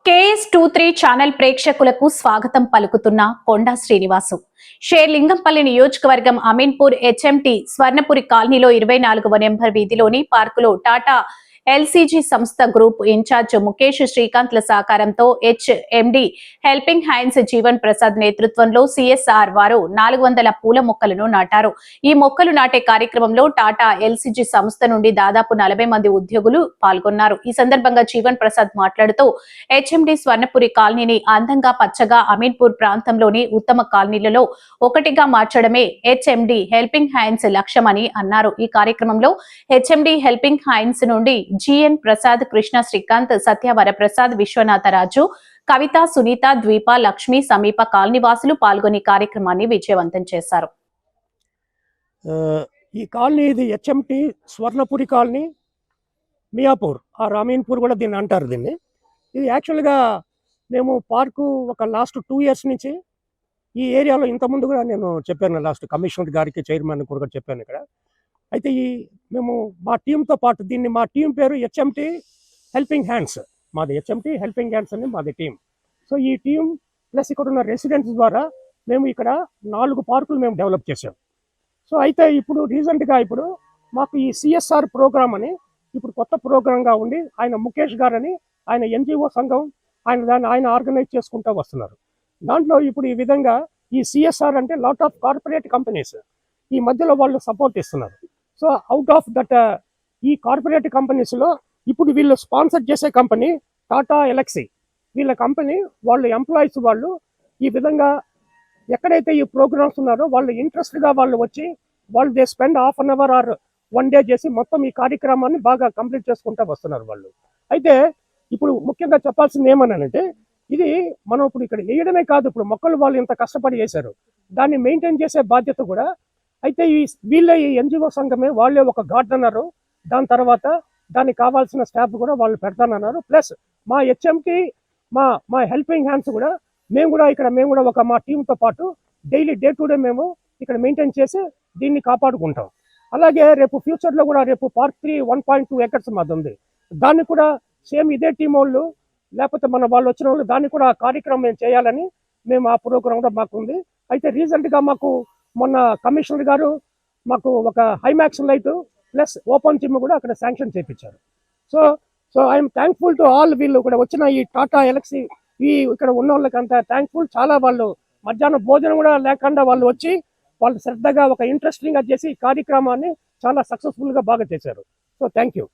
KS23 channel ప్రేక్షకులకు స్వాగతం పలుకుతున్న కొండా శ్రీనివాసు. షేర్లింగంపల్లి నియోజకవర్గం అమీన్పూర్ HMT స్వర్ణపురి కాలనీలో 24వ నెంబర్ వీధిలోని పార్కులో టాటా LCG సంస్థ గ్రూప్ ఇన్ఛార్జ్ ముఖేష్ శ్రీకాంత్ల సహకారంతో HMD helping hands Jeevan Prasad నేతృత్వంలో CSR వారు 400 పూల మొక్కలను నాటారు. ఈ మొక్కలు నాటే కార్యక్రమంలో టాటా LCG సంస్థ నుండి దాదాపు 40 మంది ఉద్యోగులు పాల్గొన్నారు. ఈ సందర్భంగా జీవన్ ప్రసాద్ మాట్లాడుతూ HMD స్వర్ణపురి కాలనీని అందంగా పచ్చగా అమీన్పూర్ ప్రాంతంలోని ఉత్తమ కాలనీలలో ఒకటిగా మార్చడమే HMD హెల్పింగ్ హ్యాండ్స్ లక్ష్యమని అన్నారు. ఈ కార్యక్రమంలో HMD హెల్పింగ్ హ్యాండ్స్ నుండి GN ప్రసాద్, కృష్ణ శ్రీకాంత్, సత్య వరప్రసాద్, విశ్వనాథరాజు, కవిత, సునీత, ద్వీప, లక్ష్మి, సమీప కాలనీవాసులు పాల్గొని కార్యక్రమాన్ని విజయవంతం చేశారు. ఈ కాలనీ ఇది HMT స్వర్ణపురి కాలనీ, మియాపూర్, ఆ రామీన్పూర్ కూడా దీన్ని అంటారు. దీన్ని ఇది యాక్చువల్గా మేము పార్కు ఒక లాస్ట్ 2 years నుంచి ఈ ఏరియాలో ఇంతకుముందు కూడా నేను చెప్పాను, లాస్ట్ కమిషనర్ గారికి, చైర్మన్ కూడా చెప్పాను ఇక్కడ. అయితే మేము మా టీంతో పాటు దీన్ని, మా టీం పేరు HMT హెల్పింగ్ హ్యాండ్స్, మాది HMT హెల్పింగ్ హ్యాండ్స్ అని మాది టీం. సో ఈ టీం ప్లస్ ఇక్కడ ఉన్న రెసిడెంట్స్ ద్వారా మేము ఇక్కడ 4 పార్కులు మేము డెవలప్ చేసాం. సో అయితే ఇప్పుడు రీసెంట్గా ఇప్పుడు మాకు ఈ CSR ప్రోగ్రామ్ అని ఇప్పుడు కొత్త ప్రోగ్రామ్గా ఉండి ఆయన ముఖేష్ గారని ఆయన NGO సంఘం ఆయన ఆర్గనైజ్ చేసుకుంటూ వస్తున్నారు. దాంట్లో ఇప్పుడు ఈ విధంగా ఈ CSR అంటే లాట్ ఆఫ్ కార్పొరేట్ కంపెనీస్ ఈ మధ్యలో వాళ్ళు సపోర్ట్ ఇస్తున్నారు. సో అవుట్ ఆఫ్ దట్ ఈ కార్పొరేట్ కంపెనీస్లో ఇప్పుడు వీళ్ళు స్పాన్సర్ చేసే కంపెనీ టాటా ఎలక్సీ, వీళ్ళ కంపెనీ వాళ్ళు ఎంప్లాయీస్ వాళ్ళు ఈ విధంగా ఎక్కడైతే ఈ ప్రోగ్రామ్స్ ఉన్నారో వాళ్ళు ఇంట్రెస్ట్గా వాళ్ళు వచ్చి వాళ్ళు they spend ½ an hour or 1 day చేసి మొత్తం ఈ కార్యక్రమాన్ని బాగా కంప్లీట్ చేసుకుంటూ వస్తున్నారు వాళ్ళు. అయితే ఇప్పుడు ముఖ్యంగా చెప్పాల్సింది ఏమన్నానంటే, ఇది మనం ఇప్పుడు ఇక్కడ వేయడమే కాదు, ఇప్పుడు మొక్కలు వాళ్ళు ఇంత కష్టపడి చేశారు, దాన్ని మెయింటైన్ చేసే బాధ్యత కూడా. అయితే వీళ్ళే ఈ NGO సంఘమే వాళ్ళే ఒక గార్డెనరు, దాని తర్వాత దానికి కావాల్సిన స్టాఫ్ కూడా వాళ్ళు పెడతానన్నారు. ప్లస్ మా HMT మా హెల్పింగ్ హ్యాండ్స్ కూడా మేము కూడా ఒక మా టీంతో పాటు డైలీ డే టు డే మేము ఇక్కడ మెయింటైన్ చేసి దీన్ని కాపాడుకుంటాం. అలాగే రేపు ఫ్యూచర్లో కూడా రేపు పార్క్ 3 1.2 acres మాది ఉంది, దాన్ని కూడా సేమ్ ఇదే టీం వాళ్ళు లేకపోతే మన వాళ్ళు వచ్చిన వాళ్ళు దాన్ని కూడా కార్యక్రమం మేము చేయాలని మేము ఆ ప్రోగ్రామ్ కూడా మాకు ఉంది. అయితే రీసెంట్గా మాకు మొన్న కమిషనర్ గారు మాకు ఒక హైమాక్స్ లైట్ ప్లస్ ఓపెన్ జిమ్ కూడా అక్కడ శాంక్షన్ చేయించారు. So I'm thankful to all. వీళ్ళు ఇక్కడ వచ్చిన ఈ టాటా ఎలక్సీ ఇక్కడ ఉన్న వాళ్ళకి అంత థ్యాంక్ఫుల్. చాలా వాళ్ళు మధ్యాహ్నం భోజనం కూడా లేకుండా వాళ్ళు వచ్చి వాళ్ళు శ్రద్ధగా ఒక ఇంట్రెస్టింగ్గా చేసి కార్యక్రమాన్ని చాలా సక్సెస్ఫుల్గా బాగా చేశారు. So thank you.